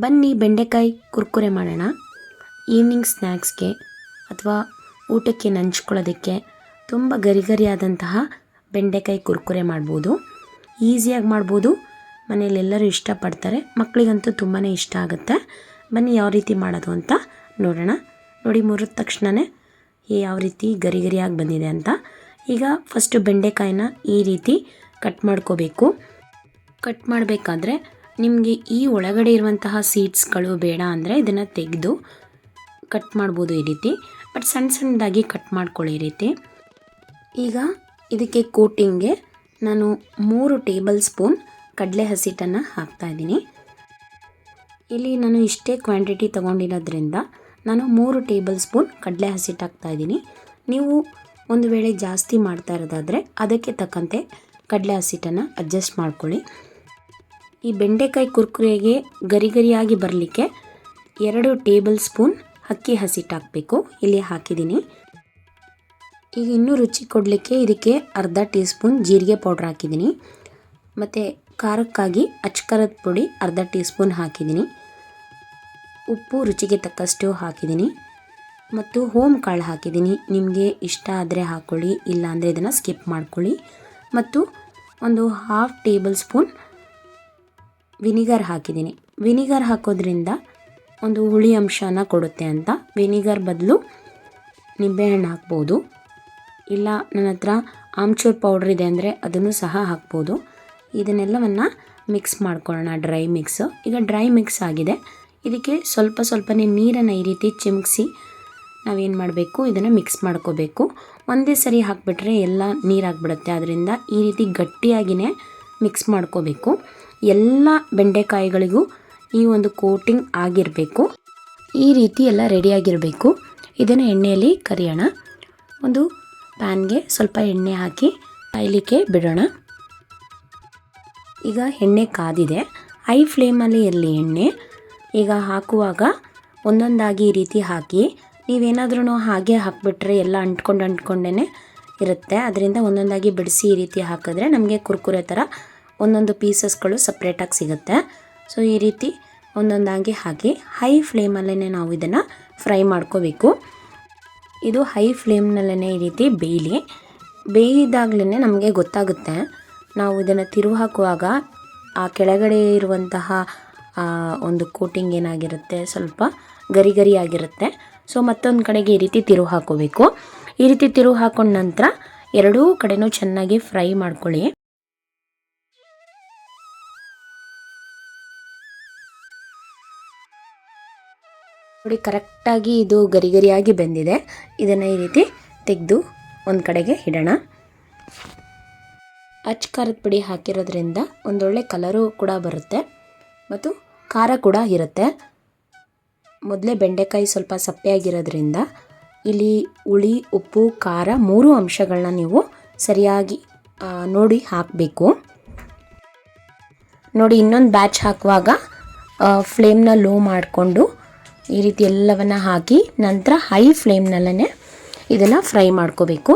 ಬನ್ನಿ ಬೆಂಡೆಕಾಯಿ ಕುರ್ಕುರೆ ಮಾಡೋಣ. ಈವ್ನಿಂಗ್ ಸ್ನ್ಯಾಕ್ಸ್ಗೆ ಅಥವಾ ಊಟಕ್ಕೆ ನಂಚ್ಕೊಳ್ಳೋದಕ್ಕೆ ತುಂಬ ಗರಿಗರಿಯಾದಂತಹ ಬೆಂಡೆಕಾಯಿ ಕುರ್ಕುರೆ ಮಾಡ್ಬೋದು. ಈಸಿಯಾಗಿ ಮಾಡ್ಬೋದು, ಮನೆಯಲ್ಲೆಲ್ಲರೂ ಇಷ್ಟಪಡ್ತಾರೆ, ಮಕ್ಕಳಿಗಂತೂ ತುಂಬಾ ಇಷ್ಟ ಆಗುತ್ತೆ. ಬನ್ನಿ ಯಾವ ರೀತಿ ಮಾಡೋದು ಅಂತ ನೋಡೋಣ. ನೋಡಿ, ಮುರಿದ ತಕ್ಷಣವೇ ಯಾವ ರೀತಿ ಗರಿಗರಿಯಾಗಿ ಬಂದಿದೆ ಅಂತ. ಈಗ ಫಸ್ಟು ಬೆಂಡೆಕಾಯಿನ ಈ ರೀತಿ ಕಟ್ ಮಾಡ್ಕೋಬೇಕು. ಕಟ್ ಮಾಡಬೇಕಾದ್ರೆ ನಿಮಗೆ ಈ ಒಳಗಡೆ ಇರುವಂತಹ ಸೀಡ್ಸ್ಗಳು ಬೇಡ ಅಂದರೆ ಇದನ್ನು ತೆಗೆದು ಕಟ್ ಮಾಡ್ಬೋದು ಈ ರೀತಿ. ಬಟ್ ಸಣ್ಣ ಸಣ್ಣದಾಗಿ ಕಟ್ ಮಾಡ್ಕೊಳ್ಳಿ ಈ ರೀತಿ. ಈಗ ಇದಕ್ಕೆ ಕೋಟಿಂಗ್ಗೆ ನಾನು 3 ಟೇಬಲ್ ಸ್ಪೂನ್ ಕಡಲೆ ಹಸಿಟ್ಟನ್ನು ಹಾಕ್ತಾಯಿದ್ದೀನಿ. ಇಲ್ಲಿ ನಾನು ಇಷ್ಟೇ ಕ್ವಾಂಟಿಟಿ ತೊಗೊಂಡಿರೋದ್ರಿಂದ ನಾನು 3 ಟೇಬಲ್ ಸ್ಪೂನ್ ಕಡಲೆ ಹಸಿಟ್ಟು ಹಾಕ್ತಾಯಿದ್ದೀನಿ. ನೀವು ಒಂದು ವೇಳೆ ಜಾಸ್ತಿ ಮಾಡ್ತಾ ಇರೋದಾದರೆ ಅದಕ್ಕೆ ತಕ್ಕಂತೆ ಕಡಲೆ ಹಸಿಟ್ಟನ್ನು ಅಡ್ಜಸ್ಟ್ ಮಾಡ್ಕೊಳ್ಳಿ. ಈ ಬೆಂಡೆಕಾಯಿ ಕುರ್ಕುರೆಗೆ ಗರಿಗರಿಯಾಗಿ ಬರಲಿಕ್ಕೆ 2 ಟೇಬಲ್ ಸ್ಪೂನ್ ಅಕ್ಕಿ ಹಸಿಟ್ಟು ಹಾಕಬೇಕು. ಇಲ್ಲಿ ಹಾಕಿದ್ದೀನಿ. ಈಗ ಇನ್ನೂ ರುಚಿ ಕೊಡಲಿಕ್ಕೆ ಇದಕ್ಕೆ ಅರ್ಧ ಟೀ ಸ್ಪೂನ್ ಜೀರಿಗೆ ಪೌಡ್ರ್ ಹಾಕಿದ್ದೀನಿ. ಮತ್ತು ಖಾರಕ್ಕಾಗಿ ಅಚ್ಕಾರದ ಪುಡಿ ಅರ್ಧ ಟೀ ಸ್ಪೂನ್ ಹಾಕಿದ್ದೀನಿ. ಉಪ್ಪು ರುಚಿಗೆ ತಕ್ಕಷ್ಟು ಹಾಕಿದ್ದೀನಿ. ಮತ್ತು ಹೋಮ್ ಕಾಳು ಹಾಕಿದ್ದೀನಿ. ನಿಮಗೆ ಇಷ್ಟ ಆದರೆ ಹಾಕ್ಕೊಳ್ಳಿ, ಇಲ್ಲಾಂದರೆ ಇದನ್ನು ಸ್ಕಿಪ್ ಮಾಡ್ಕೊಳ್ಳಿ. ಮತ್ತು ಒಂದು 1/2 ಟೇಬಲ್ ಸ್ಪೂನ್ ವಿನಿಗರ್ ಹಾಕಿದ್ದೀನಿ. ವಿನಿಗರ್ ಹಾಕೋದ್ರಿಂದ ಒಂದು ಹುಳಿ ಅಂಶನ ಕೊಡುತ್ತೆ ಅಂತ. ವಿನಿಗರ್ ಬದಲು ನಿಂಬೆಹಣ್ಣು ಹಾಕ್ಬೋದು, ಇಲ್ಲ ನನ್ನ ಹತ್ರ ಆಮ್ಚೂರ್ ಪೌಡ್ರ್ ಇದೆ ಅಂದರೆ ಅದನ್ನು ಸಹ ಹಾಕ್ಬೋದು. ಇದನ್ನೆಲ್ಲವನ್ನು ಮಿಕ್ಸ್ ಮಾಡ್ಕೊಳ್ಳೋಣ, ಡ್ರೈ ಮಿಕ್ಸ್. ಈಗ ಡ್ರೈ ಮಿಕ್ಸ್ ಆಗಿದೆ. ಇದಕ್ಕೆ ಸ್ವಲ್ಪನೇ ನೀರನ್ನು ಈ ರೀತಿ ಚಿಮ್ಕಿಸಿ ನಾವೇನು ಮಾಡಬೇಕು, ಇದನ್ನು ಮಿಕ್ಸ್ ಮಾಡ್ಕೋಬೇಕು. ಒಂದೇ ಸರಿ ಹಾಕಿಬಿಟ್ರೆ ಎಲ್ಲ ನೀರಾಗಿಬಿಡುತ್ತೆ. ಅದರಿಂದ ಈ ರೀತಿ ಗಟ್ಟಿಯಾಗಿಯೇ ಮಿಕ್ಸ್ ಮಾಡ್ಕೋಬೇಕು. ಎಲ್ಲ ಬೆಂಡೆಕಾಯಿಗಳಿಗೂ ಈ ಒಂದು ಕೋಟಿಂಗ್ ಆಗಿರಬೇಕು. ಈ ರೀತಿ ಎಲ್ಲ ರೆಡಿಯಾಗಿರಬೇಕು. ಇದನ್ನು ಎಣ್ಣೆಯಲ್ಲಿ ಕರಿಯೋಣ. ಒಂದು ಪ್ಯಾನ್ಗೆ ಸ್ವಲ್ಪ ಎಣ್ಣೆ ಹಾಕಿ ಕಾಯಲಿಕ್ಕೆ ಬಿಡೋಣ. ಈಗ ಎಣ್ಣೆ ಕಾದಿದೆ. ಹೈ ಫ್ಲೇಮಲ್ಲಿ ಇರಲಿ ಎಣ್ಣೆ. ಈಗ ಹಾಕುವಾಗ ಒಂದೊಂದಾಗಿ ಈ ರೀತಿ ಹಾಕಿ. ನೀವೇನಾದ್ರೂ ಹಾಗೆ ಹಾಕಿಬಿಟ್ರೆ ಎಲ್ಲ ಅಂಟ್ಕೊಂಡೇ ಇರುತ್ತೆ. ಅದರಿಂದ ಒಂದೊಂದಾಗಿ ಬಿಡಿಸಿ ಈ ರೀತಿ ಹಾಕಿದ್ರೆ ನಮಗೆ ಕುರ್ಕುರೆ ಥರ ಒಂದೊಂದು ಪೀಸಸ್ಗಳು ಸಪ್ರೇಟಾಗಿ ಸಿಗುತ್ತೆ. ಸೊ ಈ ರೀತಿ ಒಂದೊಂದಾಗಿ ಹಾಕಿ ಹೈ ಫ್ಲೇಮಲ್ಲೇ ನಾವು ಇದನ್ನು ಫ್ರೈ ಮಾಡ್ಕೋಬೇಕು. ಇದು ಹೈ ಫ್ಲೇಮ್ನಲ್ಲೇ ಈ ರೀತಿ ಬೇಯಿದಾಗಲೇ ನಮಗೆ ಗೊತ್ತಾಗುತ್ತೆ. ನಾವು ಇದನ್ನು ತಿರುವು ಹಾಕುವಾಗ ಆ ಕೆಳಗಡೆ ಇರುವಂತಹ ಒಂದು ಕೋಟಿಂಗ್ ಏನಾಗಿರುತ್ತೆ, ಸ್ವಲ್ಪ ಗರಿಗರಿಯಾಗಿರುತ್ತೆ. ಸೊ ಮತ್ತೊಂದು ಕಡೆಗೆ ಈ ರೀತಿ ತಿರುವು ಹಾಕೋಬೇಕು. ಈ ರೀತಿ ತಿರುವು ಹಾಕೊಂಡ ನಂತರ ಎರಡೂ ಕಡೆನೂ ಚೆನ್ನಾಗಿ ಫ್ರೈ ಮಾಡ್ಕೊಳ್ಳಿ. ನೋಡಿ, ಕರೆಕ್ಟಾಗಿ ಇದು ಗರಿಗರಿಯಾಗಿ ಬೆಂದಿದೆ. ಇದನ್ನು ಈ ರೀತಿ ತೆಗೆದು ಒಂದು ಕಡೆಗೆ ಇಡೋಣ. ಖಾರದ ಪುಡಿ ಹಾಕಿರೋದ್ರಿಂದ ಒಂದೊಳ್ಳೆ ಕಲರು ಕೂಡ ಬರುತ್ತೆ ಮತ್ತು ಖಾರ ಕೂಡ ಇರುತ್ತೆ. ಮೊದಲೇ ಬೆಂಡೆಕಾಯಿ ಸ್ವಲ್ಪ ಸಪ್ಪೆಯಾಗಿರೋದ್ರಿಂದ ಇಲ್ಲಿ ಹುಳಿ, ಉಪ್ಪು, ಖಾರ 3 ಅಂಶಗಳನ್ನ ನೀವು ಸರಿಯಾಗಿ ನೋಡಿ ಹಾಕಬೇಕು. ನೋಡಿ, ಇನ್ನೊಂದು ಬ್ಯಾಚ್ ಹಾಕುವಾಗ ಫ್ಲೇಮ್ನ ಲೋ ಮಾಡಿಕೊಂಡು ಈ ರೀತಿ ಎಲ್ಲವನ್ನು ಹಾಕಿ ನಂತರ ಹೈ ಫ್ಲೇಮ್ನಲ್ಲೇ ಇದನ್ನು ಫ್ರೈ ಮಾಡ್ಕೋಬೇಕು.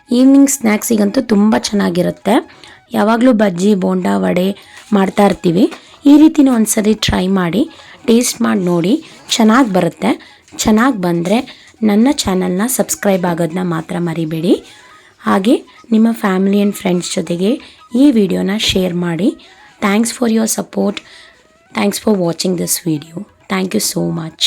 ಈವ್ನಿಂಗ್ ಸ್ನ್ಯಾಕ್ಸಿಗಂತೂ ತುಂಬ ಚೆನ್ನಾಗಿರುತ್ತೆ. ಯಾವಾಗಲೂ ಬಜ್ಜಿ, ಬೋಂಡ, ವಡೆ ಮಾಡ್ತಾ ಇರ್ತೀವಿ. ಈ ರೀತಿನೂ ಒಂದ್ಸರಿ ಟ್ರೈ ಮಾಡಿ, ಟೇಸ್ಟ್ ಮಾಡಿ ನೋಡಿ. ಚೆನ್ನಾಗಿ ಬರುತ್ತೆ. ಚೆನ್ನಾಗಿ ಬಂದರೆ ನನ್ನ ಚಾನಲ್ನ ಸಬ್ಸ್ಕ್ರೈಬ್ ಆಗೋದನ್ನ ಮಾತ್ರ ಮರಿಬೇಡಿ. ಹಾಗೆ ನಿಮ್ಮ ಫ್ಯಾಮಿಲಿ ಆ್ಯಂಡ್ ಫ್ರೆಂಡ್ಸ್ ಜೊತೆಗೆ ಈ ವಿಡಿಯೋನ ಶೇರ್ ಮಾಡಿ. Thanks for your support. Thanks for watching this video. Thank you so much.